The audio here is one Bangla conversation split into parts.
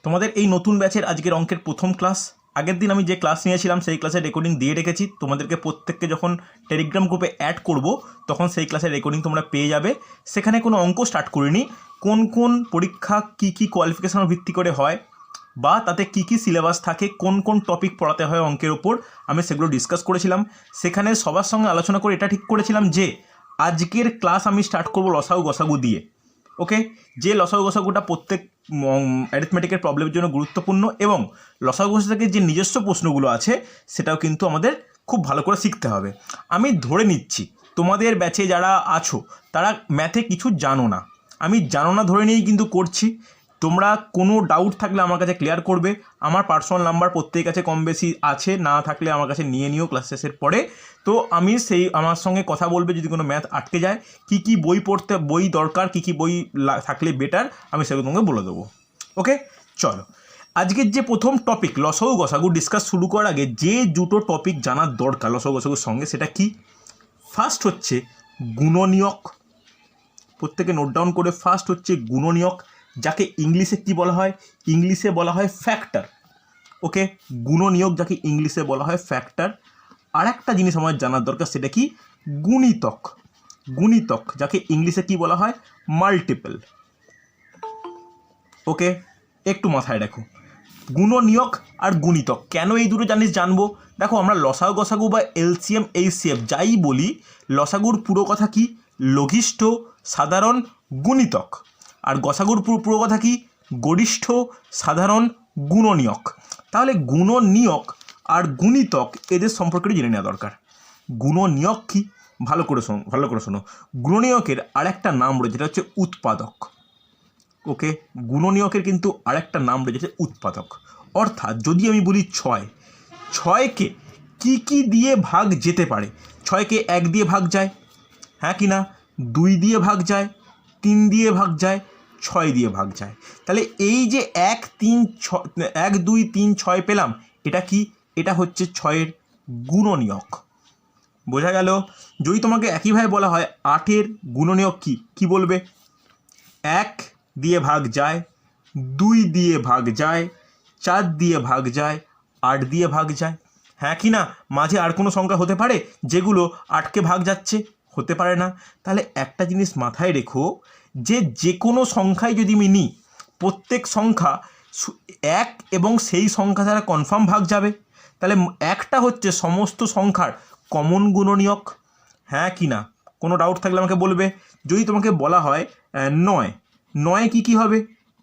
তোমাদের এই নতুন ব্যাচের আজকের অঙ্কের প্রথম ক্লাস। আগের দিন আমি যে ক্লাস নিয়েছিলাম সেই ক্লাসের রেকর্ডিং দিয়ে রেখেছি। তোমাদেরকে প্রত্যেককে যখন টেলিগ্রাম গ্রুপে অ্যাড করব তখন সেই ক্লাসের রেকর্ডিং তোমরা পেয়ে যাবে। সেখানে কোনো অঙ্ক স্টার্ট করিনি, কোন কোন পরীক্ষা কী কী কোয়ালিফিকেশনের ভিত্তি করে হয় বা তাতে কী কী সিলেবাস থাকে, কোন কোন টপিক পড়াতে হয় অঙ্কের ওপর, আমি সেগুলো ডিসকাস করেছিলাম। সেখানে সবার সঙ্গে আলোচনা করে এটা ঠিক করেছিলাম যে আজকের ক্লাস আমি স্টার্ট করব লসাগু গসাগু দিয়ে। ওকে, যে লসাগু গসাগুটা প্রত্যেক অ্যারিথমেটিকের প্রবলেমের জন্য গুরুত্বপূর্ণ এবং লসাগু গসাগুর যে নিজস্ব প্রশ্নগুলো আছে সেটাও কিন্তু আমাদের খুব ভালো করে শিখতে হবে। আমি ধরে নিচ্ছি তোমাদের ব্যাচে যারা আছো তারা ম্যাথে কিছু জানো না, আমি জানো না ধরে নিয়েই কিন্তু করছি। তোমরা কোনো ডাউট থাকলে আমার কাছে ক্লিয়ার করবে। আমার পার্সোনাল নাম্বার প্রত্যেকের কাছে কম বেশি আছে, না থাকলে আমার কাছে নিয়ে নিও ক্লাস শেষের পরে। তো আমি সেই আমার সঙ্গে কথা বলবে যদি কোনো ম্যাথ আটকে যায়, কী কী বই পড়তে বই দরকার, কী কী বই থাকলে বেটার, আমি সেগুলো তোমাকে বলে দেবো। ওকে, চলো আজকের যে প্রথম টপিক লসাগু গসাগু ডিসকাস শুরু করার আগে যে দুটো টপিক জানার দরকার লসাগু গসাগুর সঙ্গে, সেটা কি? ফার্স্ট হচ্ছে গুণনীয়ক, প্রত্যেকে নোট ডাউন করে। ফার্স্ট হচ্ছে গুণনীয়ক, যাকে ইংলিশে কি বলা হয়? ইংলিশে বলা হয় ফ্যাক্টর। ওকে, গুণনীয়ক যাকে ইংলিশে বলা হয় ফ্যাক্টর। আর একটা জিনিস আমার জানার দরকার, সেটা কি? গুণিতক। গুণিতক যাকে ইংলিশে কি বলা হয়? মাল্টিপল। ওকে, একটু মাথায় রাখো গুণনীয়ক আর গুণিতক। কেন এই দুটো জিনিস জানবো? দেখো, আমরা লসাগু গসাগু বা এলসিএম এইচসিএফ যাই বলি, লসাগুর পুরো কথা কি? লঘিষ্ঠ সাধারণ গুণিতক। আর গসাগুর পুরো কথা কি? গরিষ্ঠ সাধারণ গুণনীয়ক। তাহলে গুণনীয়ক আর গুণিতক এদের সম্পর্কে জেনে নেওয়া দরকার। গুণনীয়ক কি? ভালো করে শোনো। গুণনীয়কের আরেকটা নাম রয়েছে, যেটা হচ্ছে উৎপাদক। ওকে, গুণনীয়কের কিন্তু আরেকটা নাম রয়েছে উৎপাদক। অর্থাৎ যদি আমি বলি ছয়কে কি কি দিয়ে ভাগ যেতে পারে? ছয়কে 1 দিয়ে ভাগ যায়, হ্যাঁ কি না? 2 দিয়ে ভাগ যায়, 3 দিয়ে ভাগ যায়, 6 দিয়ে ভাগ যায়। তাহলে এই যে 1 2 3 6 পেলাম, এটা কি? এটা হচ্ছে 6-এর গুণনীয়ক। বোঝা গেল? যদি তোমাকে একইভাবে বলা হয় 8-এর গুণনীয়ক কি, কি বলবে? 1 দিয়ে ভাগ যায়, 2 দিয়ে ভাগ যায়, 4 দিয়ে ভাগ যায়, 8 দিয়ে ভাগ যায়, হ্যাঁ কি না? মাঝে আর কোনো সংখ্যা হতে পারে যেগুলো 8কে ভাগ যাচ্ছে? হতে পারে না। তাহলে একটা জিনিস মাথায় রেখো, যে কোনো সংখ্যায় যদি আমি নিই, প্রত্যেক সংখ্যা 1 এবং সেই সংখ্যা দ্বারা কনফার্ম ভাগ যাবে। তাহলে একটা হচ্ছে সমস্ত সংখ্যার কমন গুণনীয়ক, হ্যাঁ কি না? কোনো ডাউট থাকলে আমাকে বলবে। যদি তোমাকে বলা হয় 9 কি কি হবে?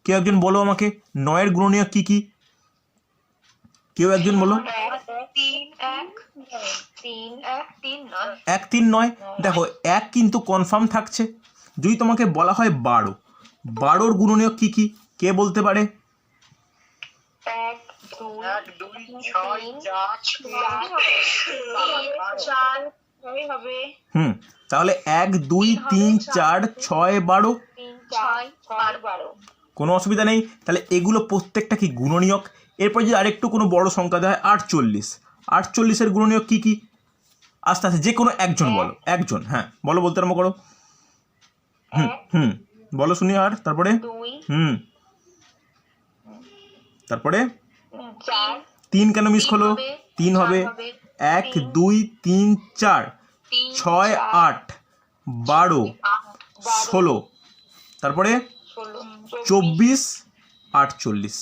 কেউ একজন বলো আমাকে, 9-এর গুণনীয়ক কি কি? কেউ একজন বলো। 1 3 9। দেখো, 1 কিন্তু কনফার্ম থাকছে। যদি তোমাকে বলা হয় 12-র গুণনীয়ক কি কি? কে বলতে পারে? 1 2 6 4 হবে। তাহলে 1 2 3 4 6 12। কোনো অসুবিধা নেই। তাহলে এগুলো প্রত্যেকটা কি? গুণনীয়ক। এরপর যদি আরেকটু কোনো বড় সংখ্যা দেয় 48-এর গুণনীয়ক কি কি? আস্তে আস্তে যে কোনো একজন বলো, একজন। হ্যাঁ বলো, বলতে আরম্ভ করো। বলো শুনি। আর তারপরে তারপরে 3 কেন মিস হলো? 3 হবে। 1 2 3 4 6 8 12 16, তারপরে 24 48।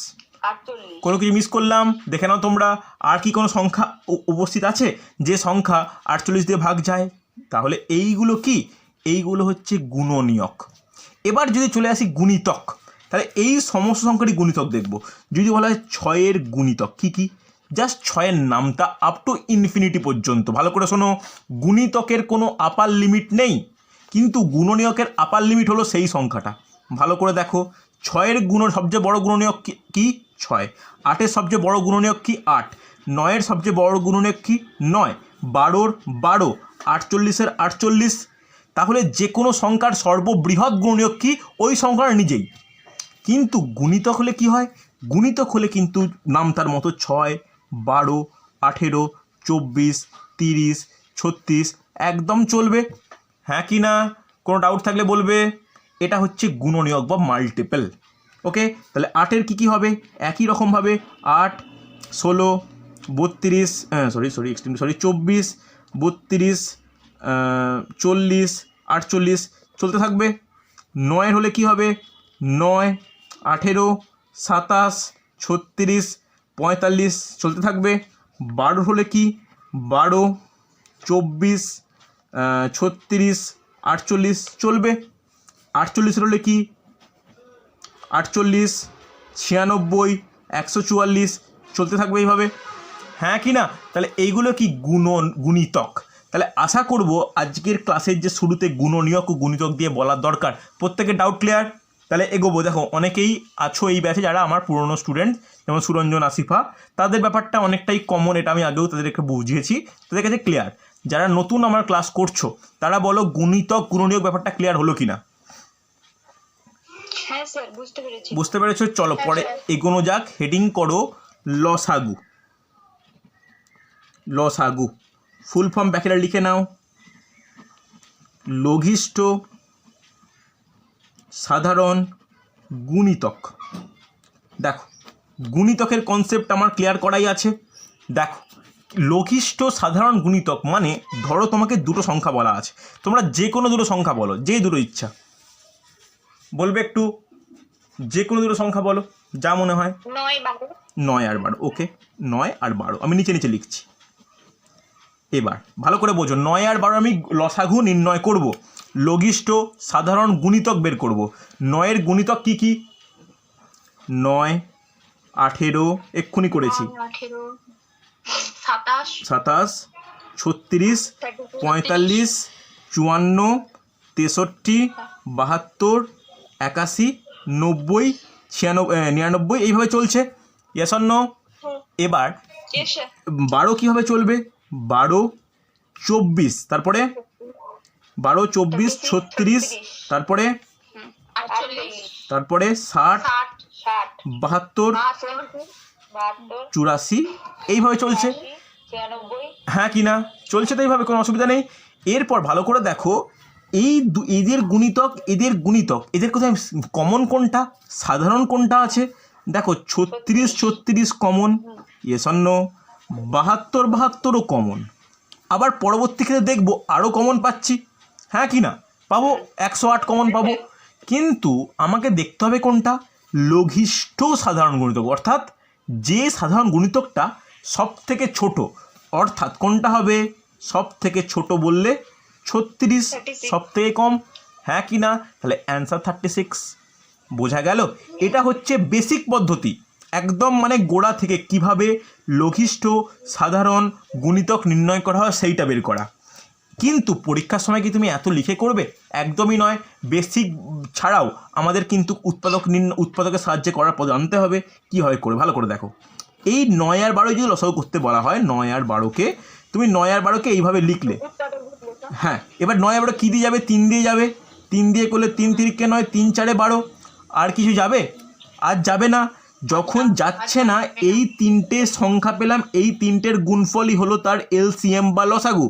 কোনো কিছু মিস করলাম? দেখে নাও তোমরা। আর কি কোনো সংখ্যা উপস্থিত আছে যে সংখ্যা 48 দিয়ে ভাগ যায়? তাহলে এইগুলো কি? এইগুলো হচ্ছে গুণনীয়ক। এবার যদি চলে আসি গুণিতক, তাহলে এই সমস্ত সংখ্যারই গুণিতক দেখব। যদি বলা হয় 6-এর গুণিতক কি কি? জাস্ট 6-এর নামটা আপ টু ইনফিনিটি পর্যন্ত। ভালো করে শোনো, গুণিতকের কোনো আপার লিমিট নেই, কিন্তু গুণনীয়কের আপার লিমিট হলো সেই সংখ্যাটা। ভালো করে দেখো, 6-এর সবচেয়ে বড় গুণনীয়ক কি? 6। 8-এর সবচেয়ে বড় গুণনীয়ক কি? 8। 9-এর সবচেয়ে বড় গুণনীয়ক কি? 9। 12-র 12। 48-এর 48। তাহলে যে কোনো সংখ্যার সর্ববৃহৎ গুণনীয়ক কি? ওই সংখ্যাটা নিজেই। কিন্তু গুণিতক হলে কি হয়? গুণিতক হলে কিন্তু নাম তার মতো 6 12 18 24 30 36 একদম চলবে, হ্যাঁ কি না? কোনো ডাউট থাকলে বলবে। এটা হচ্ছে গুণনীয়ক বা মাল্টিপল। ওকে, তাহলে 8-এর কী কী হবে? একই রকমভাবে 8, 16, 32, 24, 32, 40, 48 চলতে থাকবে। 9-এর হলে কি হবে? 9, 18, 27, 36, 45 চলতে থাকবে। 12-এর হলে কি? 12, 24, 36, 48 চলবে। 48-এর হলে কি? 48, 96, 144 চলতে থাকবে এইভাবে। হ্যাঁ কি না? তাহলে এইগুলো কি গুণিতক। তাহলে আশা করব আজকের ক্লাসের যে শুরুতে গুণনীয়ক ও গুণিতক দিয়ে বলার দরকার, প্রত্যেকের ডাউট ক্লিয়ার। তাহলে এগোবো। দেখো অনেকেই আছো এই ব্যাচে যারা আমার পুরনো স্টুডেন্ট, যেমন সুরঞ্জন, আসিফা, তাদের ব্যাপারটা অনেকটাই কমন, এটা আমি আগেও তাদেরকে বুঝিয়েছি, তাদের কাছে ক্লিয়ার। যারা নতুন আমার ক্লাস করছো তারা বলো গুণিতক গুণনীয়ক ব্যাপারটা ক্লিয়ার হলো কি না? হ্যাঁ স্যার, বুঝতে পেরেছি। বুঝতে পেরেছো? চলো পরে এগোনো যাক। হেডিং করো লসাগু। লসাগু ফুল ফর্ম ব্যাকেটা লিখে নাও। লঘিষ্ঠ সাধারণ গুণিতক। দেখো গুণিতকের কনসেপ্ট আমার ক্লিয়ার করাই আছে। দেখো লঘিষ্ঠ সাধারণ গুণিতক মানে ধরো তোমাকে দুটো সংখ্যা বলা আছে, তোমরা যে কোনো দুটো সংখ্যা বলো, যে দুটো ইচ্ছা বলবে, একটু যে কোনো দুটো সংখ্যা বলো যা মনে হয়। 9, 12। 9 আর 12। ওকে, 9 আর 12 আমি নিচে নিচে লিখছি। এবার ভালো করে বোঝো, 9 আর 12 আমি লসাগু নির্ণয় করব, লঘিষ্ঠ সাধারণ গুণিতক বের করব। 9-এর গুণিতক কি কি? 9, 18 এক্ষুনি করেছি, 18, 27, 27, 36, 45, 54, 63, 72, 81, 90, 99 এইভাবে চলছে। Yes or no? এবার 12 কীভাবে চলবে? 12, 24, তারপরে 12, 24, 36, তারপরে 60, 72, 84 এইভাবে চলছে। হ্যাঁ কি না? চলছে তো এইভাবে, কোনো অসুবিধা নেই। এরপর ভালো করে দেখো, এদের গুণিতক এদের কোথায় কমন কোনটা, সাধারণ কোনটা আছে? দেখো 36, 36 কমন, ইয়েস অর নো? 72, 72ও কমন। আবার পরবর্তী ক্ষেত্রে দেখবো আরও কমন পাচ্ছি। হ্যাঁ কি না? পাবো 108 কমন পাবো। কিন্তু আমাকে দেখতে হবে কোনটা? লঘিষ্ঠ সাধারণ গুণিতক, অর্থাৎ যে সাধারণ গুণিতকটা সব থেকে ছোট, অর্থাৎ কোনটা হবে? সব থেকে ছোট বললে 36, সব থেকে কম। হ্যাঁ কি না? তাহলে অ্যান্সার 36। বোঝা গেল? এটা হচ্ছে বেসিক পদ্ধতি, একদম মানে গোড়া থেকে কিভাবে লঘিষ্ঠ সাধারণ গুণিতক নির্ণয় করা হয় সেইটা বের করা। কিন্তু পরীক্ষার সময় কি তুমি এত লিখে করবে? একদমই নয়। বেসিক ছাড়াও আমাদের কিন্তু উৎপাদকের সাহায্যে করার পদ আনতে হবে। কীভাবে করে ভালো করে দেখো। এই 9 আর 12 যদি লসাগু করতে বলা হয়, 9 আর 12কে তুমি 9 আর 12কে এইভাবে লিখলে। হ্যাঁ, এবার 9 আর 12 কী দিয়ে যাবে? 3 দিয়ে যাবে। 3 দিয়ে করলে 3 3 9, 3 4 12। আর কিছু যাবে? আর যাবে না। যখন যাচ্ছে না, এই তিনটে সংখ্যা পেলাম, এই তিনটের গুণফলই হলো তার এলসিএম বা লসাগু।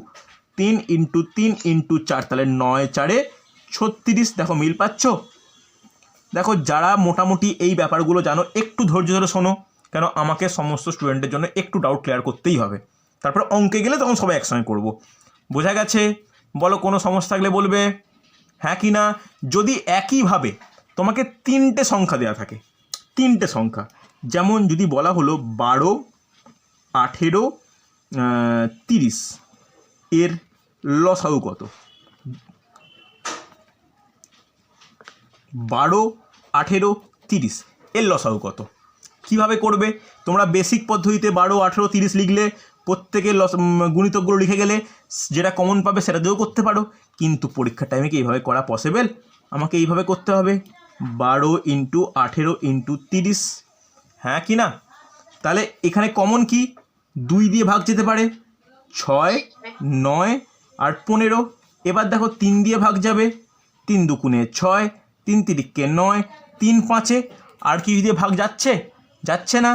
3 × 3 × 4, তাহলে 9 4 36। দেখো মিল পাচ্ছ? দেখো যারা মোটামুটি এই ব্যাপারগুলো জানো একটু ধৈর্য ধরে শোনো, কেন আমাকে সমস্ত স্টুডেন্টের জন্য একটু ডাউট ক্লিয়ার করতেই হবে। তারপরে অঙ্কে গেলে তখন সবাই একসঙ্গে করব। বোঝা গেছে? বলো কোনো সমস্যা থাকলে বলবে। হ্যাঁ কি না? যদি একইভাবে তোমাকে 3টে সংখ্যা দেওয়া থাকে, 3টে সংখ্যা, যেমন যদি বলা হলো 12, 18, 30 এর লসাগু কত? 12, 18, 30 এর লসাগু কত? কীভাবে করবে? তোমরা বেসিক পদ্ধতিতে 12, 18, 30 লিখলে, প্রত্যেকের গুণিতকগুলো লিখে গেলে যেটা কমন পাবে সেটা দিয়েও করতে পারো। কিন্তু পরীক্ষার টাইমে কি এইভাবে করা পসিবল? আমাকে এইভাবে করতে হবে, 12 × 18 × 30। হ্যাঁ কি না? তাহলে এখানে কমন কি? 2 দিয়ে ভাগ যেতে পারে, 6, 9 আর 15। এবার দেখো 3 দিয়ে ভাগ যাবে, 3 2 6, 3 3 9, 3 5। আর কি দিয়ে ভাগ যাচ্ছে? যাচ্ছে না।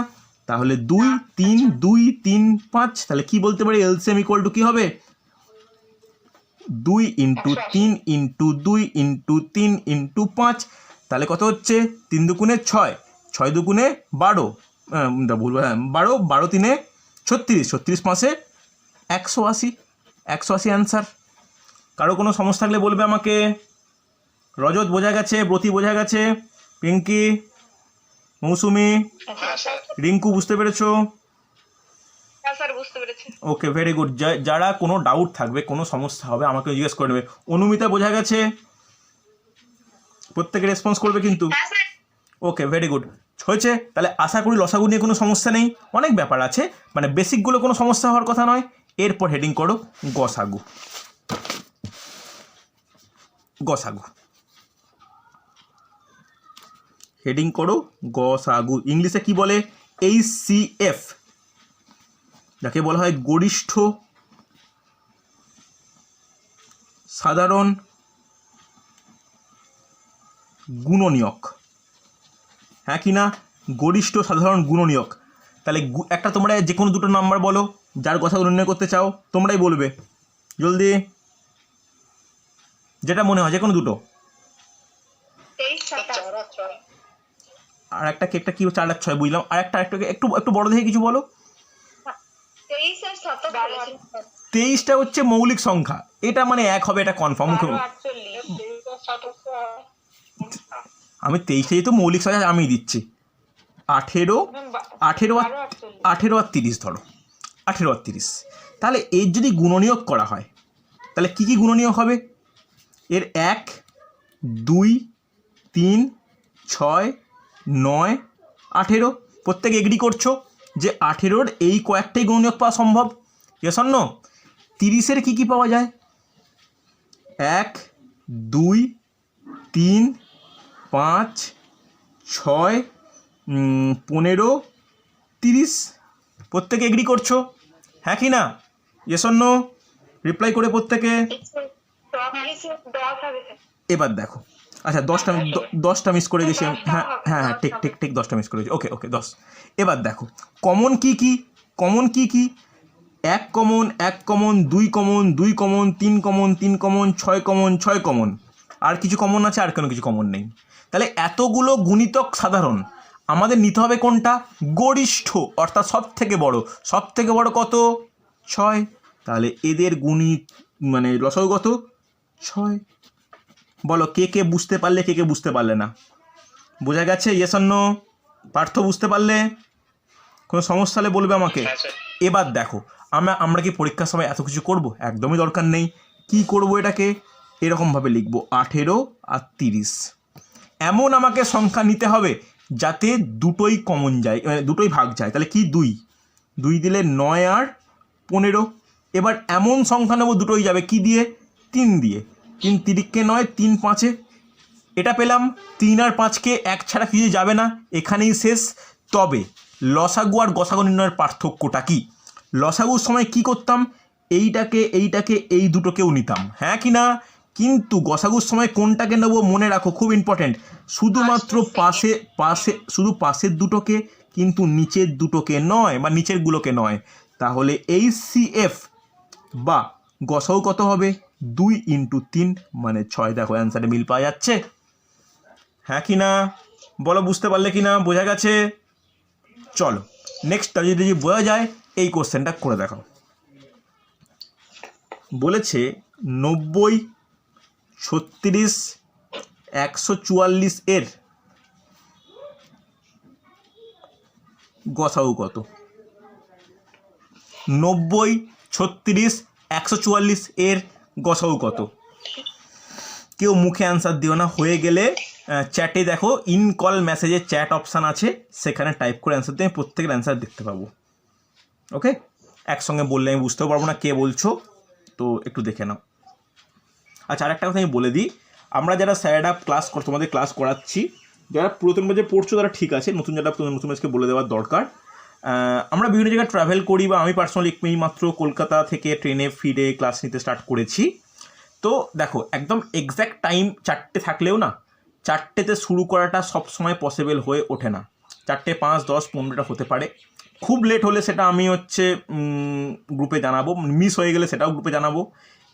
তাহলে 2 3 2 3 5। তাহলে কি বলতে পারি? এলসিএম ইকুয়াল টু কী হবে? 2 × 3 × 2 × 3 × 5। তাহলে কত হচ্ছে 3 দুগুণে 6, 6 দুগুণে 12, বলবো হ্যাঁ 12, 12 তিনে 36, 36 পাঁচে 180, 180 অ্যান্সার। কারো কোনো সমস্যা থাকলে বলবে আমাকে। রজত বোঝা গেছে, ব্রতী বোঝা গেছে, পিঙ্কি, মৌসুমি, রিঙ্কু বুঝতে পেরেছো? হ্যাঁ স্যার বুঝতে পেরেছি। ওকে, ভেরি গুড। যারা কোনো ডাউট থাকবে, কোনো সমস্যা হবে আমাকে জিজ্ঞেস করে নেবে। অনুমিতা বোঝা গেছে? প্রত্যেকে রেসপন্স করবে কিন্তু। হ্যাঁ স্যার। ওকে, ভেরি গুড। হয়েছে, তাহলে আশা করি লসাগু নিয়ে কোনো সমস্যা নেই। অনেক ব্যাপার আছে, মানে বেসিকগুলো কোনো সমস্যা হওয়ার কথা নয়। এরপর হেডিং করো গসাগু। গসাগু হেডিং করো গসাগু। ইংলিশে কি বলে? HCF, যাকে বলা হয় গরিষ্ঠ সাধারণ গুণনীয়ক। হ্যাঁ কি না? গরিষ্ঠ সাধারণ গুণনীয়ক। তাহলে একটা তোমরা যে কোনো দুটো নাম্বার বলো যার গসাগু নির্ণয় করতে চাও, তোমরাই বলবে জলদি, যেটা মনে হয়, যে কোনো দুটো। 23, 27। আর একটা কেকটা কি 4 আর 6 বুঝলাম, আর একটা একটু একটু বড় দেখে কিছু বলো। 23 আর 27। 23টা হচ্ছে মৌলিক সংখ্যা, এটা মানে 1 হবে, এটা কনফার্ম। আমি 23টা যেহেতু মৌলিক সংখ্যা আমি দিচ্ছি। 18 আর 30 ধরো, 18 আর 30। তাহলে এর যদি গুণনীয়ক করা হয় তাহলে কি কি গুণনীয়ক হবে? এর 1, 2, 3, 6, 9, 18। প্রত্যেকে এগ্রি করছো যে 18-র এই কয়েকটাই গুণনীয়ক পাওয়া সম্ভব? Yes or no? 30-এর কী কী পাওয়া যায়? 1, 2, 3, 5, 6, 15, 30। প্রত্যেকে এগ্রি করছো? হ্যাঁ কি না? Yes or no? রিপ্লাই করে প্রত্যেকে। এবার দেখো, আচ্ছা 10টা মিস করে গেছি। হ্যাঁ হ্যাঁ হ্যাঁ, ঠিক ঠিক ঠিক 10টা মিস করে গেছি। ওকে ওকে 10। এবার দেখো কমন কি কি? কমন কি কি? 1 common, 1 common, 2 common, 2 common, 3 common, 3 common, 6 common, 6 common. আর কিছু কমন আছে? আর কোনো কিছু কমন নেই। তাহলে এতগুলো গুণিতক সাধারণ, আমাদের নিতে হবে কোনটা? গরিষ্ঠ, অর্থাৎ সব থেকে বড়। সব থেকে বড় কত? 6। তাহলে এদের মানে লসাগু কত? 6। বলো কে কে বুঝতে পারলে, কে কে বুঝতে পারলে না? বোঝা গেছে? Yes or no? পার্থ বুঝতে পারলে? কোনো সমস্যা হলে বলবে আমাকে। এবার দেখো, আমরা কি পরীক্ষার সময় এত কিছু করব? একদমই দরকার নেই। কি করব? এটাকে এরকমভাবে লিখব, 18 আর 30। এমন আমাকে সংখ্যা নিতে হবে যাতে দুটোই কমন যায়, মানে দুটোই ভাগ যায়। তাহলে কি? 2 দিলে 9 আর 15। এবার এমন সংখ্যা নেব দুটোই যাবে, কি দিয়ে? 3 দিয়ে। 3 তিরিককে 9, 3 5-এ। এটা পেলাম। 3 আর 5কে 1 ছাড়া কিছু যাবে না, এখানেই শেষ। তবে লসাগু আর গসাগু নির্ণয়ের পার্থক্যটা কি? লসাগুর সময় কি করতাম? এইটাকে এই দুটোকেও নিতাম, হ্যাঁ কি না? কিন্তু গসাগুর সময় কোনটাকে নেব মনে রাখো, খুব ইম্পর্টেন্ট। শুধুমাত্র শুধু পাশের দুটোকে, কিন্তু নিচের দুটোকে নয়, বা নিচেরগুলোকে নয়। তাহলে HCF বা গসাগু কত হবে? 2 × 3 মানে 6। দেখো অ্যান্সারে মিল পাওয়া যাচ্ছে, হ্যাঁ কি না? বলো বুঝতে পারলে কি না? বোঝা গেছে? চলো নেক্সটটা যদি বোঝা যায় এই কোশ্চেনটা করে দেখাও। বলেছে 90, 36, 144 এর গসাগু কত? 90, 36, 144 এর গসাগু কত? কেউ মুখে অ্যান্সার দিও না, হয়ে গেলে চ্যাটে দেখো, ইন কল মেসেজে চ্যাট অপশান আছে, সেখানে টাইপ করে অ্যান্সার দিয়ে আমি প্রত্যেকের অ্যান্সার দেখতে পাবো। ওকে, একসঙ্গে বললে আমি বুঝতেও পারবো না কে বলছো, তো একটু দেখে নাও। আচ্ছা, আর একটা কথা আমি বলে দিই, আমরা যারা স্যারেরা তোমাদের ক্লাস করাচ্ছি, যারা পুরাতন ব্যাচে পড়ছো তারা ঠিক আছে, নতুন ব্যাচকে বলে দেওয়ার দরকার। আমরা বিভিন্ন জায়গায় ট্রাভেল করি, বা আমি পার্সোনালি মাত্র কলকাতা থেকে ট্রেনে ফিরে ক্লাস নিতে স্টার্ট করেছি। তো দেখো, একদম এক্স্যাক্ট টাইম 4টে থাকলেও না, 4টেতে শুরু করাটা সবসময় পসিবল হয়ে ওঠে না। 4টে 5, 10, 15টা হতে পারে। খুব লেট হলে সেটা আমি গ্রুপে জানাবো, মিস হয়ে গেলে সেটাও গ্রুপে জানাবো।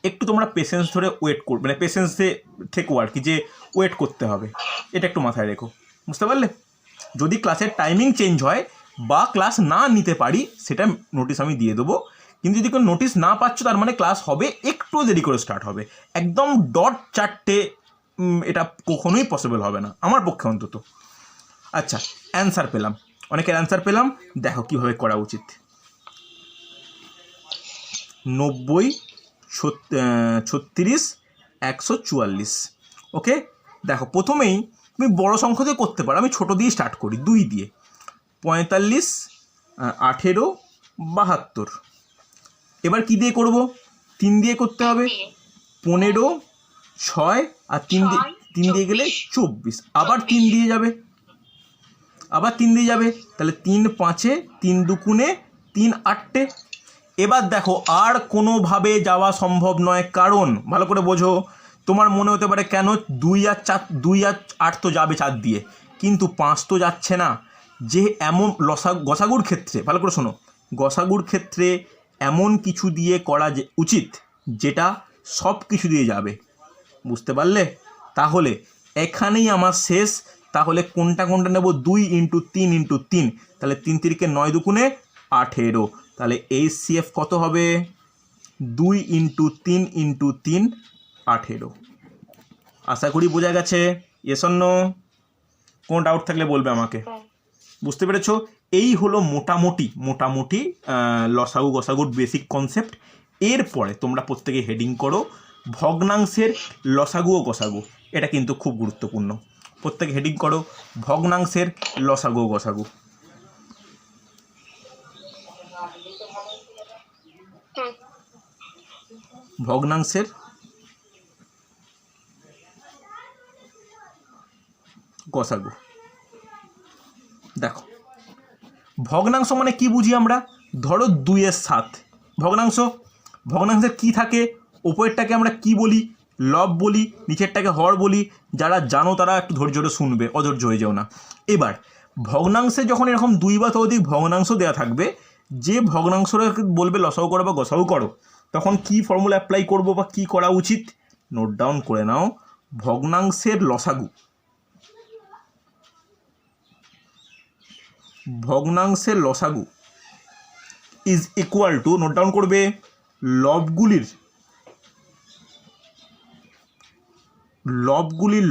একটু তোমরা পেশেন্স ধরে ওয়েট করবে, মানে পেশেন্সে থেকো আর কি, যে ওয়েট করতে হবে, এটা একটু মাথায় রেখো, বুঝতে পারলে? যদি ক্লাসের টাইমিং চেঞ্জ হয় বা ক্লাস না নিতে পারি সেটা নোটিশ আমি দিয়ে দেবো, কিন্তু যদি কোনো নোটিশ না পাচ্ছ তার মানে ক্লাস হবে, একটু দেরি করে স্টার্ট হবে, একদম ডট 4টে এটা কখনোই পসিবল হবে না আমার পক্ষে অন্তত। আচ্ছা, অ্যান্সার পেলাম, অনেকের অ্যান্সার পেলাম, দেখো কীভাবে করা উচিত। 90, 36, 144। ওকে, দেখো প্রথমেই তুমি বড় সংখ্যা দিয়ে করতে পারো, আমি ছোটো দিয়ে স্টার্ট করি, 2 দিয়ে। 45, 18, 72। এবার কি দিয়ে করব? 3 দিয়ে করতে হবে, 15, 6 আর 3 দিয়ে গেলে 24, আবার 3 দিয়ে যাবে, আবার 3 দিয়ে যাবে, তাহলে 3 5-এ, 3 2-গুণে 3 8-টে। এবার দেখো আর কোনোভাবে যাওয়া সম্ভব নয়, কারণ ভালো করে বোঝো, তোমার মনে হতে পারে কেন 2 আর 4, 2 আর 8 তো যাবে 4 দিয়ে, কিন্তু 5 তো যাচ্ছে না। যে এমন গসাগুর ক্ষেত্রে ভালো করে শোনো, গসাগুর ক্ষেত্রে এমন কিছু দিয়ে করা উচিত যেটা সব কিছু দিয়ে যাবে, বুঝতে পারলে? তাহলে এখানেই আমার শেষ। তাহলে কোনটা কোনটা নেব? 2 × 3 × 3, তাহলে 3 3-কে 9 2-গুণে 18, তাহলে HCF কত হবে? 2 × 3 × 3, 18। আশা করি বোঝা গেছে। Yes or no? কোনো ডাউট থাকলে বলবে আমাকে। বুঝতে পেরেছো? এই হলো মোটামুটি লসাগু গসাগুর বেসিক কনসেপ্ট। এরপরে তোমরা প্রত্যেকে হেডিং করো ভগ্নাংশের লসাগু ও গসাগু, এটা কিন্তু খুব গুরুত্বপূর্ণ। প্রত্যেকে হেডিং করো ভগ্নাংশের লসাগু ও গসাগু। ভগ্নাংশের গসাগু। দেখো ভগ্নাংশ মানে কি বুঝি আমরা? ধরো 2-এর 7 ভগ্নাংশের কি থাকে? ওপরেরটাকে আমরা কি বলি? লব বলি, নিচেরটাকে হর বলি। যারা জানো তারা একটু ধৈর্য ধরে শুনবে, অধৈর্য হয়ে যাও না। এবার ভগ্নাংশে যখন এরকম 2 বা ততোধিক ভগ্নাংশ দেওয়া থাকবে, যে ভগ্নাংশটা বলবে লসাগু করো বা গসাগু করো, তখন কি ফর্মুলা অ্যাপ্লাই করব বা কি করা উচিত? নোট ডাউন করে নাও। ভগ্নাংশের লসাগু is equal to, note down করবে, লবগুলির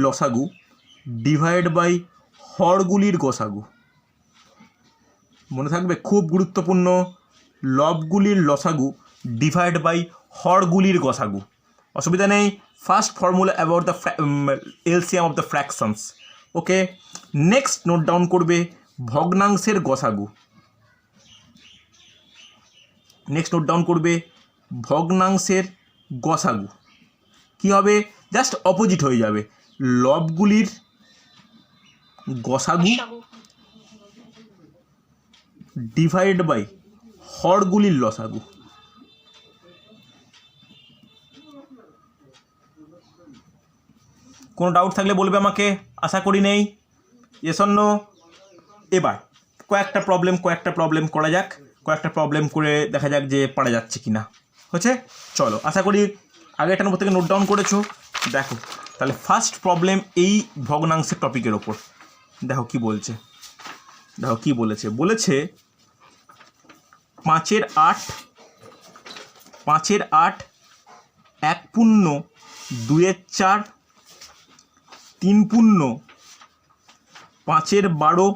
লসাগু ডিভাইড বাই হরগুলির গসাগু। মনে থাকবে, খুব গুরুত্বপূর্ণ। লবগুলির লসাগু ডিভাইড বাই হরগুলির গসাগু। অসুবিধা নেই। First formula about the LCM of the fractions. Okay, next note down করবে ভগ্নাংশের গসাগু। ভগ্নাংশের গসাগু কী হবে? জাস্ট অপোজিট হয়ে যাবে, লবগুলির গসাগু ডিভাইড বাই হরগুলির লসাগু। কোনো ডাউট থাকলে বলবে আমাকে, আশা করি নেই। Yes or no? এবার কয়েকটা প্রবলেম করা যাক, কয়েকটা প্রবলেম করে দেখা যাক যে পারা যাচ্ছে কি না। হচ্ছে? চলো, আশা করি আগেটার মধ্যে থেকে নোট ডাউন করেছো। দেখো তাহলে ফার্স্ট প্রবলেম এই ভগ্নাংশের টপিকের ওপর। দেখো কি বলছে, বলেছে 5-এর 8, 1 পূর্ণ 2-এর 4, 3 পূর্ণ 5-এর 12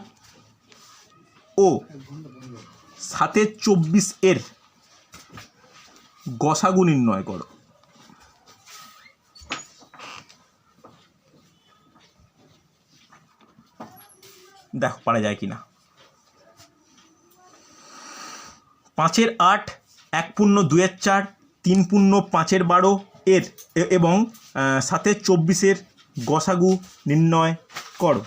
ও 7-এর 24 এর গসাগু নির্ণয় করো। দেখো পারা যায় কিনা। 5-এর 8, 1 পূর্ণ 2-এর 4, 3 পূর্ণ 5-এর 12 এর এবং 7-এর 24-এর গসাগু নির্ণয় করো।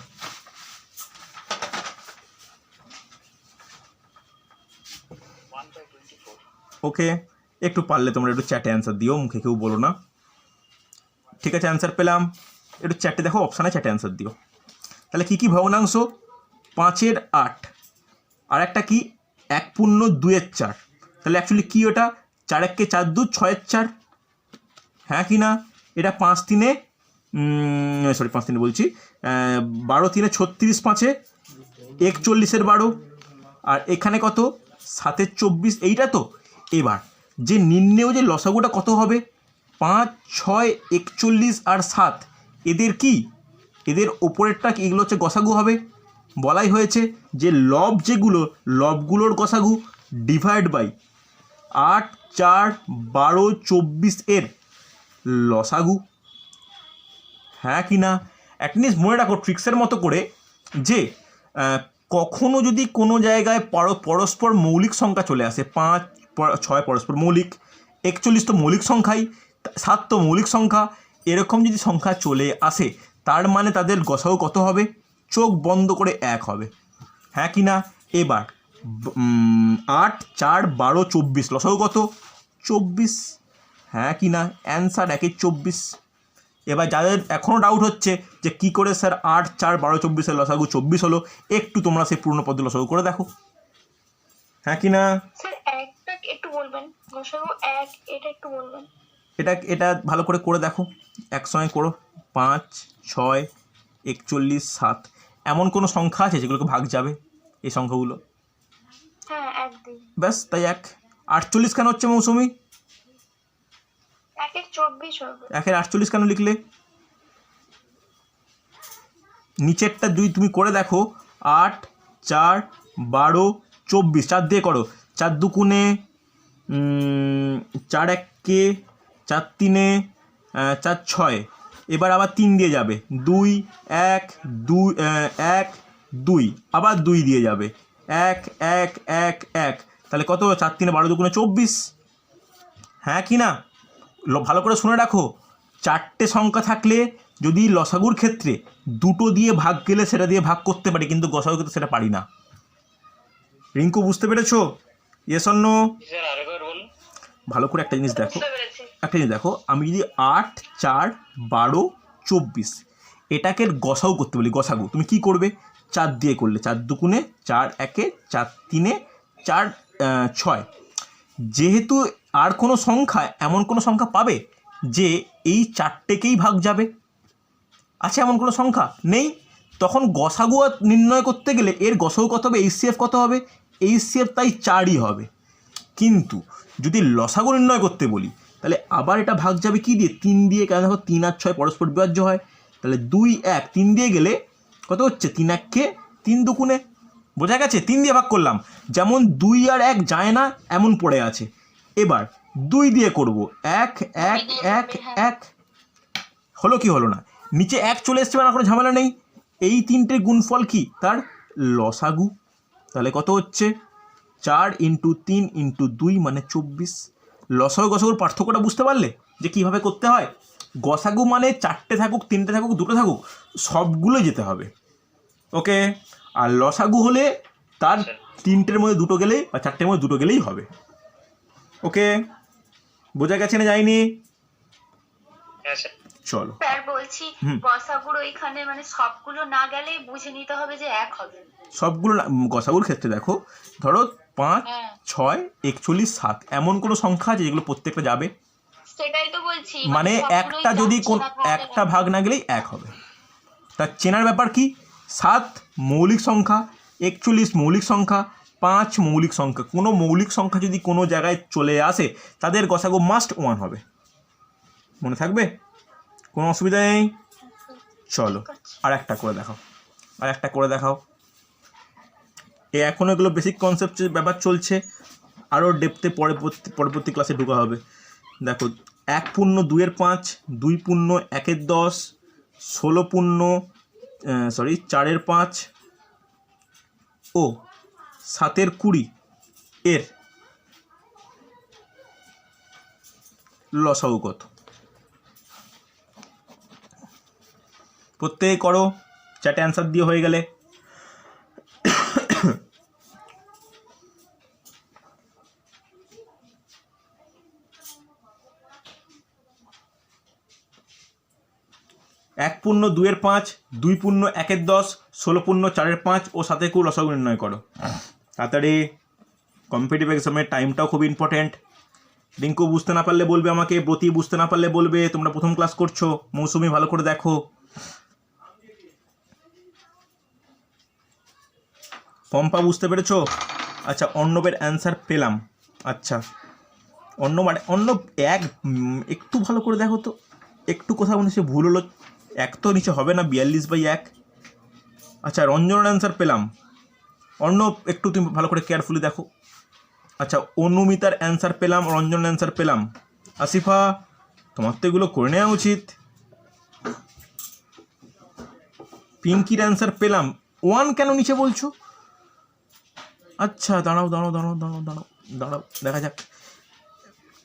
ওকে, একটু পারলে তোমরা একটু চ্যাটে অ্যান্সার দিও, মুখে কেউ বলো না। ঠিক আছে, অ্যান্সার পেলাম। একটু চ্যাটে দেখো, অপশানে চ্যাটে অ্যান্সার দিও। তাহলে কী কী ভগ্নাংশ? 5-এর 8, আর একটা কি 1 পূর্ণ 2-এর 4। তাহলে অ্যাকচুয়ালি কী ওটা? 4 1-কে 4 2, 6-এর 4। হ্যাঁ কি না? এটা 5 3 সরি 5 3 বলছি, 12 3 36, 5 41 12, আর এখানে কত 7 24, এইটা তো। এবার যে নির্ণেয় যে লসাগুটা কত হবে, 5 6 41 আর 7, এদের কি, এদের ওপরেরটা কি, এগুলো হচ্ছে গসাগু হবে। বলাই হয়েছে যে লব যেগুলো, লবগুলোর গসাগু ডিভাইড বাই 8 4 12 24 এর লসাগু। হ্যাঁ কি না? একটা জিনিস মনে রাখো ট্রিক্সের মতো করে, যে কখনো যদি কোনো জায়গায় পরস্পর মৌলিক সংখ্যা চলে আসে, 5 6 পরস্পর মৌলিক, 41 তো মৌলিক সংখ্যাই, 7 তো মৌলিক সংখ্যা, এরকম যদি সংখ্যা চলে আসে তার মানে তাদের গসাগু কত হবে, চোখ বন্ধ করে 1 হবে। হ্যাঁ কি না? এবার 8 4 12 24 লসাগু কত, 24। হ্যাঁ কি না? অ্যান্সার 1 24। এবার যাদের এখনও ডাউট হচ্ছে যে কী করে স্যার 8 4 12 24 লসাগু 24 হলো, একটু তোমরা সেই পুরনো পদ্ধতি লসাগু করে দেখো। হ্যাঁ কি না? স্যার একটা একটু বলবেন, গসাগু 1 এটা একটু বলবেন। এটা ভালো করে দেখো, একসঙ্গে করো। 5 6 41 7, এমন কোনো সংখ্যা আছে যেগুলোকে ভাগ যাবে এই সংখ্যাগুলো? হ্যাঁ 1 দিন। ব্যাস, তাই 1 48 কেন হচ্ছে মৌসুমি? 1 24 হবে। 1 48 কেন লিখলে? নিচেরটা তুমি করে দেখো, 8 4 12 24, 4 দিয়ে করো, 4 2 4 1 4 3 4 6, এবার আবার 3 দিয়ে যাবে, 2 1 2 1 2, আবার 2 দিয়ে যাবে, 1 1 1 1, তাহলে কত, 4 3 12 2 24। হ্যাঁ কি না? ভালো করে শুনে রাখো, 4টে সংখ্যা থাকলে যদি লসাগুর ক্ষেত্রে 2টো দিয়ে ভাগ গেলে সেটা দিয়ে ভাগ করতে পারি, কিন্তু গসাগুর ক্ষেত্রে সেটা পারি না। রিঙ্কু বুঝতে পেরেছো? Yes or no? ভালো করে একটা জিনিস দেখো, আমি যদি 8 4 12 24 এটাকে গসাগু করতে বলি, গসাগু তুমি কি করবে, 4 দিয়ে করলে, 4 2 4 1 4 3 4 6, যেহেতু আর কোনো সংখ্যা, এমন কোনো সংখ্যা পাবে যে এই 4টেকেই ভাগ যাবে, আছে এমন কোনো সংখ্যা নেই, তখন গসাগু নির্ণয় করতে গেলে এর গসাগু কত হবে, এইচসিএফ কত হবে, এইচসিএফ তাই 4ই হবে। কিন্তু যদি লসাগু নির্ণয় করতে বলি তাহলে আবার এটা ভাগ যাবে কি দিয়ে, 3 দিয়ে, কেন দেখো 3 আর 6 পরস্পর বিভাজ্য হয়, তাহলে 2 1 3 দিয়ে গেলে কত হচ্ছে, 3 1 3 2, বোঝা গেছে? 3 দিয়ে ভাগ করলাম, যেমন 2 আর 1 যায় না এমন পড়ে আছে। এবার 2 দিয়ে করব, 1 1 1 1, হলো কি হলো না, নিচে 1 চলে এসছে, মানে কোনো ঝামেলা নেই, এই 3টের গুণফল কি, তার লসাগু। তাহলে কত হচ্ছে, 4 × 3 × 2 মানে 24। লসাগু গসাগুর পার্থক্যটা বুঝতে পারলে যে কীভাবে করতে হয়? গসাগু মানে 4টে থাকুক, 3টে থাকুক, 2টো থাকুক, সবগুলো যেতে হবে, ওকে। আর লসাগু হলে তার 3টের মধ্যে 2টো গেলেই বা 4টের মধ্যে 2টো গেলেই হবে, ওকে। বোঝা গেছে না যায়নি? চলো স্যার বলছি, গসাগুর ওইখানে মানে সবগুলো না গেলেই বুঝে নিতে হবে যে 1 হবে। সবগুলো গসাগুর ক্ষেত্রে দেখো, ধরো 5 6 41 7, এমন কোনো সংখ্যা আছে যেগুলো প্রত্যেকটা যাবে, সেটাই তো বলছি, মানে একটা যদি একটা ভাগ না গেলেই 1 হবে। তার চেনার ব্যাপার কি, 7 মৌলিক সংখ্যা, 41 মৌলিক সংখ্যা, 5 মৌলিক সংখ্যা, কোনো মৌলিক সংখ্যা যদি কোনো জায়গায় চলে আসে তাদের গসাগু মাস্ট 1 হবে, মনে থাকবে, কোনো অসুবিধা নেই। চলো আর একটা করে দেখাও, এখনও এগুলো বেসিক কনসেপ্ট ব্যাপার চলছে, আরও ডেপথে পরবর্তী ক্লাসে ঢোকা হবে। দেখো, 1 পূর্ণ 2 এর 5, 2 পূর্ণ 1 এর 10, 16 পূর্ণ 4 এর 5 ও 7 এর 20 এর লসাগু কত? প্রত্যেকে করো, 4টে অ্যান্সার দিয়ে হয়ে গেলে। এক পূর্ণ 2 এর 5, 2 পূর্ণ 1 এর 10, 16 পূর্ণ 4 এর 5 ও 7 এর 20 লসাগু নির্ণয় করো। তাড়াতাড়ি, কম্পিটিটিভ এক্সামের টাইমটাও খুব ইম্পর্টেন্ট, রিঙ্কু বুঝতে না পারলে বলবে আমাকে, ব্রতি বুঝতে না পারলে বলবে, তোমরা প্রথম ক্লাস করছো। মৌসুমি ভালো করে দেখো। পম্পা বুঝতে পেরেছো? আচ্ছা, অর্ণবের অ্যান্সার পেলাম। আচ্ছা, অর্ণব একটু ভালো করে দেখো তো, একটু কোথাও নিচে ভুল হলো। 1 তো নিচে হবে না, 42/1। আচ্ছা, রঞ্জনের অ্যান্সার পেলাম। অর্ণব একটু তুমি ভালো করে কেয়ারফুলি দেখো। আচ্ছা, অনুমিতার অ্যান্সার পেলাম, রঞ্জনের অ্যান্সার পেলাম। আসিফা, তোমার তো এগুলো করে নেওয়া উচিত। পিঙ্কির অ্যান্সার পেলাম। 1 কেন নিচে বলছো? আচ্ছা, দাঁড়াও, দেখা যাক।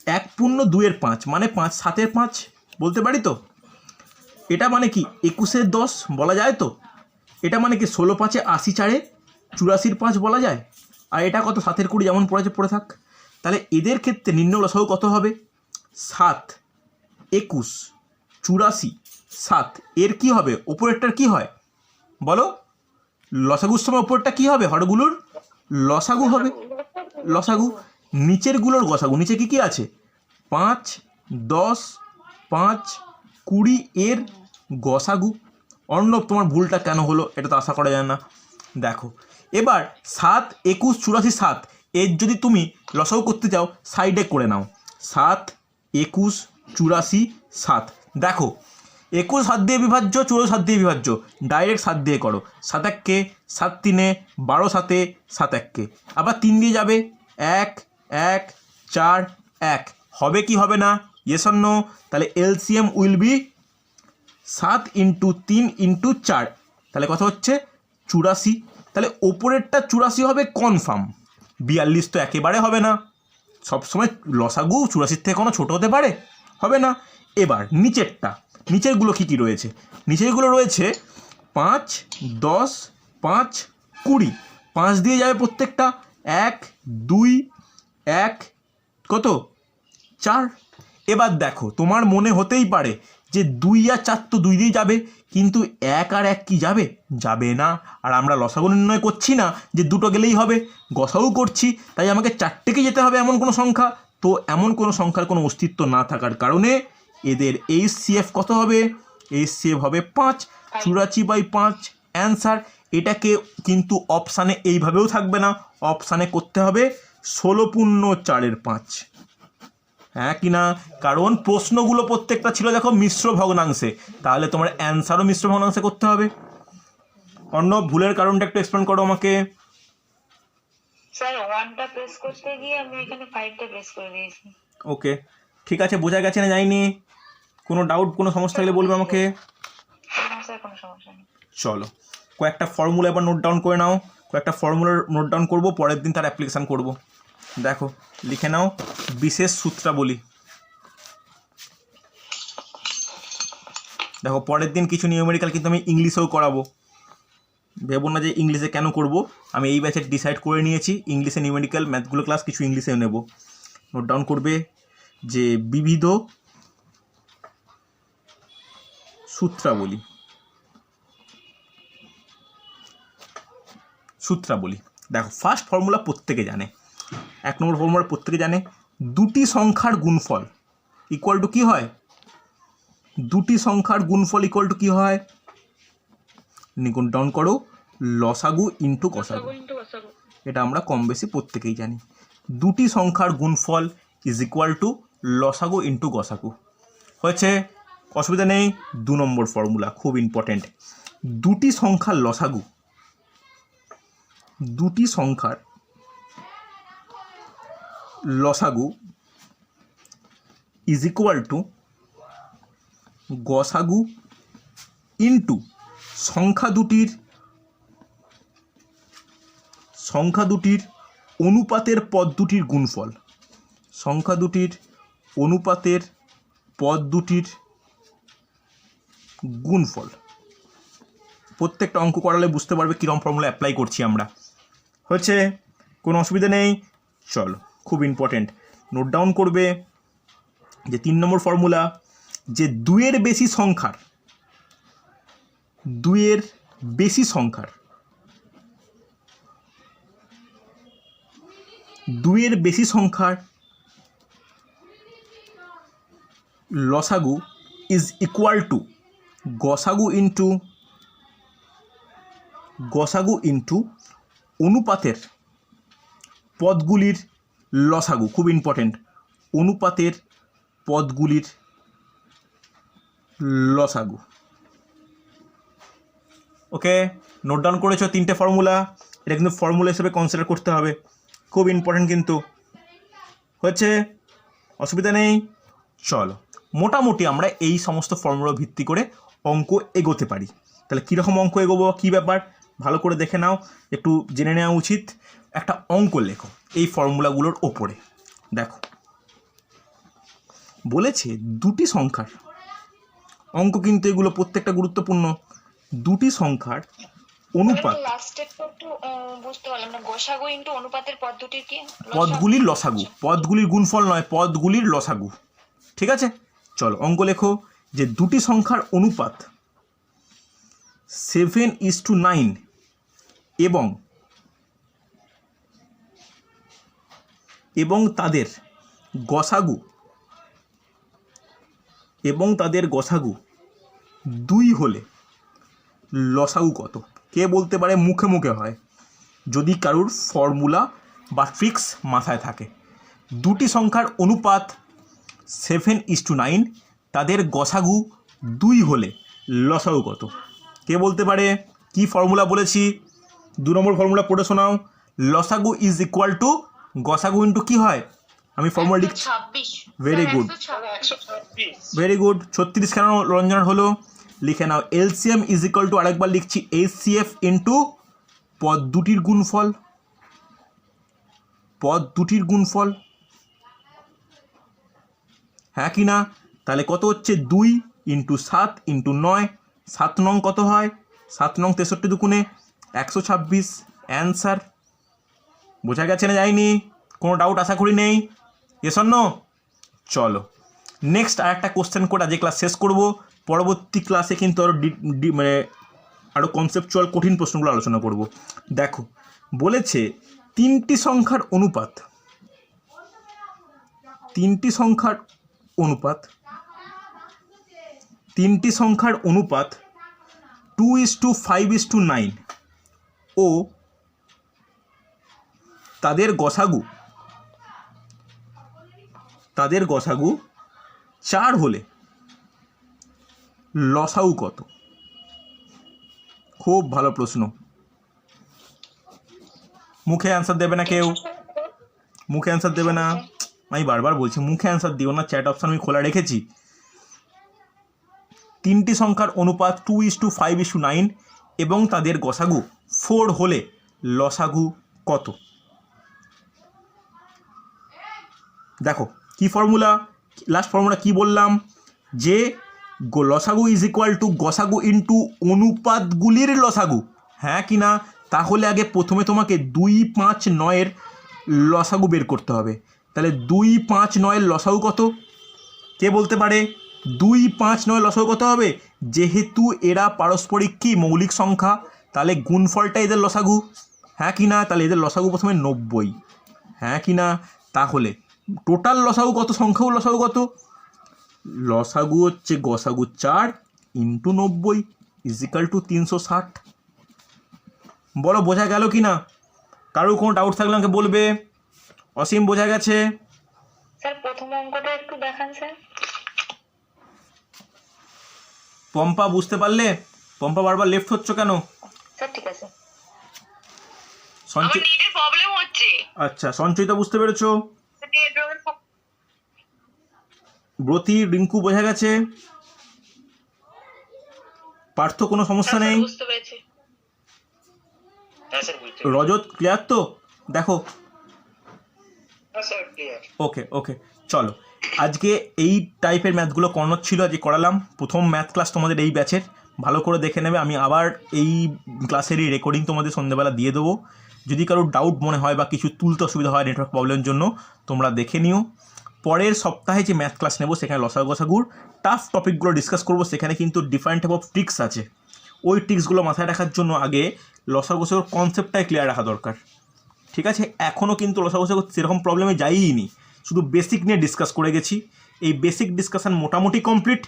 1.2/5 মানে 7/5 বলতে পারি তো? এটা মানে কি 21/10 বলা যায় তো? এটা মানে কি 16×5 80, 84/5 বলা যায়? আর এটা কত? 7/20 যেমন পড়েছে পড়ে থাক। তাহলে এদের ক্ষেত্রে নির্ণয় লসাগু কত হবে? 7, 21, 84, 7। এর কি হবে? ওপরেরটার কি হয় বলো? লসাগুর সময় ওপরেরটা কি হবে? হরগুলোর লসাগু হবে। লসাগু। নিচেরগুলোর গসাগু। নিচে কি কি আছে? 5, 10, 5, 20 এর গসাগু। অর্ণব, তোমার ভুলটা কেন হলো? এটা তো আশা করা যায় না। দেখো এবার 7, 21, 84, 7 এর যদি তুমি লসাগু করতে চাও সাইডে করে নাও। 7, 21, 84, 7। দেখো 21 7 দিয়ে বিভাজ্য, 84 7 দিয়ে বিভাজ্য, ডাইরেক্ট 7 দিয়ে করো। 7 1 7 3 12 7 7 1 আবার 3 দিয়ে যাবে। 1 1 4 1 হবে কি হবে না? Yes or no? তাহলে এলসিএম উইল বি 7 × 3 × 4। তাহলে কথা হচ্ছে 84। তাহলে ওপরেরটা 84 হবে কনফার্ম। 42 তো একেবারে হবে না। সবসময় লসাগু 84 থেকে কোনো ছোটো হতে পারে? হবে না। এবার নিচেরগুলো কী কী রয়েছে? নিচেরগুলো রয়েছে 5, 10, 5, 20। 5 দিয়ে যাবে প্রত্যেকটা। 1 2 1 কত? 4। এবার দেখো, তোমার মনে হতেই পারে যে 2 আর 4 তো 2 দিয়ে যাবে, কিন্তু 1 আর 1 কি যাবে? যাবে না। আর আমরা লসাগু নির্ণয় করছি না যে দুটো গেলেই হবে, গসাগু করছি, তাই আমাকে 4টেকে যেতে হবে এমন কোনো সংখ্যা। তো এমন কোনো সংখ্যার কোনো অস্তিত্ব না থাকার কারণে এদের HCF কত হবে? HCF হবে 5। 84/5 অ্যান্সার। এটাকে কিন্তু অপশানে এইভাবেও থাকবে না, অপশানে করতে হবে 16.4/5। হ্যাঁ কি না? কারণ প্রশ্নগুলো প্রত্যেকটা ছিল দেখো মিশ্র ভগ্নাংশে, তাহলে তোমার অ্যান্সারও মিশ্র ভগ্নাংশে করতে হবে। অন্য ভুলের কারণটা একটু এক্সপ্লেন করো আমাকে। স্যার 1টা প্রেস করতে গিয়ে আমি এখানে 5টা প্রেস করে দিয়েছি। ওকে, ঠিক আছে, বোঝা গেছে না যায়নি? কোনো ডাউট, কোনো সমস্যা থাকলে বলবে আমাকে। না স্যার, কোনো সমস্যা নেই। চলো কয়েকটা ফর্মুলা এবার নোট ডাউন করে নাও। কয়েকটা ফর্মুলা নোট ডাউন করবো, পরের দিন তার অ্যাপ্লিকেশান করব। দেখো লিখে নাও, বিশেষ সূত্রাবলী। দেখো পরের দিন কিছু নিউমেরিক্যাল কিন্তু আমি ইংলিশেও করাবো। ভেবো না যে ইংলিশে কেন করব, আমি এই ব্যাচে ডিসাইড করে নিয়েছি ইংলিশে নিউমেরিক্যাল ম্যাথগুলো ক্লাস কিছু ইংলিশেও নেব। নোট ডাউন করবে যে বিবিধ সূত্রাবলী। দেখো ফার্স্ট ফর্মুলা প্রত্যেকে জানে, 1 নম্বর ফর্মুলা প্রত্যেকে জানে, দুটি সংখ্যার গুণফল ইকুয়াল টু কী হয়? দুটি সংখ্যার গুণফল ইকুয়াল টু কী হয়? নিগুণ ডাউন করো, লসাগু ইন্টু গসাগু। এটা আমরা কম বেশি প্রত্যেকেই জানি। দুটি সংখ্যার গুণফল ইজ ইকুয়াল টু লসাগু ইন্টু গসাগু। হয়েছে, অসুবিধা নেই। 2 নম্বর ফর্মুলা খুব ইম্পর্টেন্ট, দুটি সংখ্যার লসাগু, দুটি সংখ্যার লসাগু ইজ ইকুয়াল টু গসাগু ইন্টু সংখ্যা দুটির অনুপাতের পদ দুটির গুণফল। সংখ্যা দুটির অনুপাতের পদ দুটির গুণফল। প্রত্যেকটা অঙ্ক করালে বুঝতে পারবে কীরকম ফর্মুলা অ্যাপ্লাই করছি আমরা। হয়েছে, কোনো অসুবিধা নেই। চলো, খুব ইম্পর্টেন্ট, নোট ডাউন করবে যে 3 নম্বর ফর্মুলা, যে দুইয়ের বেশি সংখ্যার লসাগু ইজ ইকুয়াল টু গসাগু ইন্টু অনুপাতের পদগুলির লসাগু। খুব ইম্পর্টেন্ট, অনুপাতের পদগুলির লসাগু। ওকে, নোট ডাউন করেছো তিনটে ফর্মুলা? এটা কিন্তু ফর্মুলা হিসেবে কনসিডার করতে হবে, খুব ইম্পর্টেন্ট কিন্তু। হচ্ছে, অসুবিধা নেই। চলো, মোটামুটি আমরা এই সমস্ত ফর্মুলা ভিত্তি করে অঙ্ক এগোতে পারি। তাহলে কীরকম অঙ্ক এগোবো, কী ব্যাপার, ভালো করে দেখে নাও, একটু জেনে নেওয়া উচিত। একটা অঙ্ক লেখো এই ফর্মুলাগুলোর ওপরে। দেখো বলেছে দুটি সংখ্যার অঙ্ক, কিন্তু এগুলো প্রত্যেকটা গুরুত্বপূর্ণ। দুটি সংখ্যার অনুপাত, লাস্টেরটা একটু বুঝতে পারলাম না। গোসাগু ইনটু অনুপাতের পদ দুটির কি? পদগুলির লসাগু, পদগুলির গুণফল নয়, পদগুলির লসাগু। ঠিক আছে, চলো অঙ্ক লেখো যে দুটি সংখ্যার অনুপাত 7:9 এবং তাদের গসাগু 2 হলে লসাগু কত? কে বলতে পারে? মুখে মুখে হয়, যদি কারুর ফর্মুলা বা ট্রিক্স মাথায় থাকে। দুটি সংখ্যার অনুপাত 7:9, তাদের গসাগু 2 হলে লসাগু কত? কে বলতে পারে? কি ফর্মুলা বলেছি? 2 নম্বর ফর্মুলা পড়ে শোনাও। লসাগু ইজ ইকুয়াল টু গসাগু ইন্টু কী হয়? আমি ফর্মুলা লিখছি। Very good, very good. 36 কেন রঞ্জন হলো? লিখে নাও। এলসিএম ইজ ইকুয়াল টু, আরেকবার লিখছি, এইচসিএফ ইন্টু পদ দুটির গুণফল, পদ দুটির গুণফল। হ্যাঁ কি না? তাহলে কত হচ্ছে? 2 ইন্টু 7 ইন্টু 9, 7 নং কত হয়? 7 নং 63 দুগুণে 126। অ্যান্সার। বোঝা গেছে না যায়নি? কোনো ডাউট আশা করি নেই। Yes or no? চলো নেক্সট আর একটা কোশ্চেন করে আজকে ক্লাস শেষ করব। পরবর্তী ক্লাসে কিন্তু আরও মানে আরও কনসেপচুয়াল কঠিন প্রশ্নগুলো আলোচনা করব। দেখো বলেছে তিনটি সংখ্যার অনুপাত 2:5:9 ও তাদের গসাগু 4 হলে লসাগু কত? খুব ভালো প্রশ্ন। মুখে অ্যান্সার দেবে না কেউ? মুখে অ্যান্সার দেবে না? আমি বারবার বলছি মুখে অ্যান্সার দিও না, চ্যাট অপশান আমি খোলা রেখেছি। তিনটি সংখ্যার অনুপাত 2:5:9 এবং তাদের গসাগু 4 হলে লসাগু কত? দেখো কি ফর্মুলা, লাস্ট ফর্মুলা কি বললাম? যে লসাগু ইজ ইকুয়াল টু গসাগু ইন্টু অনুপাতগুলির লসাগু। হ্যাঁ কি না? তাহলে আগে প্রথমে তোমাকে 2, 5, 9 লসাগু বের করতে হবে। তাহলে 2, 5, 9 লসাগু কত? কে বলতে পারে? 2, 5, 9 লসাগু কত হবে? যেহেতু এরা পারস্পরিক কি মৌলিক সংখ্যা, তাহলে গুণফলটা এদের লসাগু। হ্যাঁ কি না? তাহলে এদের লসাগু প্রথমে 90। হ্যাঁ কি না? তাহলে টোটাল লসাগু কত? সংখ্যাও লসাগু কত? লসাগু হচ্ছে গসাগু 4 ইন্টু 90 ইজ ইকাল টু 360। বলো বোঝা গেল কি না? কারোর কোনো ডাউট থাকলে আমাকে বলবে। অসীম বোঝা গেছে? স্যার প্রথম অঙ্কটা একটু দেখান স্যার। পম্পা বুঝতে পারলে? পম্পা বারবার লেফট হচ্ছ কেন? স্যার ঠিক আছে, সঞ্চয়, নেটের প্রবলেম হচ্ছে। আচ্ছা সঞ্চয়িতা বুঝতে পেরেছো? ব্রতি, রিঙ্কু বোঝা গেছে? পার্থ কোনো সমস্যা নেই? বুঝতে পেরেছি। রজত ক্লিয়ার তো? দেখো ওকে ওকে চলো, আজকে এই টাইপের ম্যাথগুলো করানোর ছিল, আজকে করালাম। প্রথম ম্যাথ ক্লাস তোমাদের এই ব্যাচের, ভালো করে দেখে নেবে। আমি আবার এই ক্লাসেরই রেকর্ডিং তোমাদের সন্ধ্যেবেলা দিয়ে দেবো। যদি কারোর ডাউট মনে হয় বা কিছু তুলতে অসুবিধা হয় নেটওয়ার্ক প্রবলেমের জন্য, তোমরা দেখে নিও। পরের সপ্তাহে যে ম্যাথ ক্লাস নেব সেখানে লসাগু গসাগুর টাফ টপিকগুলো ডিসকাস করব। সেখানে কিন্তু ডিফারেন্ট টাইপ অফ ট্রিক্স আছে, ওই ট্রিক্সগুলো মাথায় রাখার জন্য আগে লসাগু গসাগুর কনসেপ্টটাই ক্লিয়ার রাখা দরকার। ঠিক আছে? এখনও কিন্তু লসাগু গসাগু সেরকম প্রবলেমে যাইনি, শুধু বেসিক নিয়ে ডিসকাস করে গেছি। এই বেসিক ডিসকাশন মোটামুটি কমপ্লিট।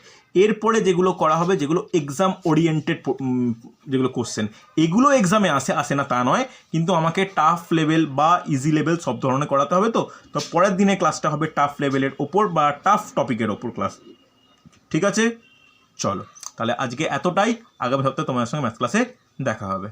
এরপরে যেগুলো করা হবে, যেগুলো এক্সাম ওরিয়েন্টেড যেগুলো কোশ্চেন, এগুলো এক্সামে আসে না তা নয়, কিন্তু আমাকে টাফ লেভেল বা ইজি লেভেল সব ধরনের করাতে হবে। তো পরের দিনে ক্লাসটা হবে টাফ লেভেলের ওপর বা টাফ টপিকের ওপর ক্লাস। ঠিক আছে, চলো তাহলে আজকে এতটাই। আগামী সপ্তাহে তোমার সঙ্গে ম্যাথ ক্লাসে দেখা হবে।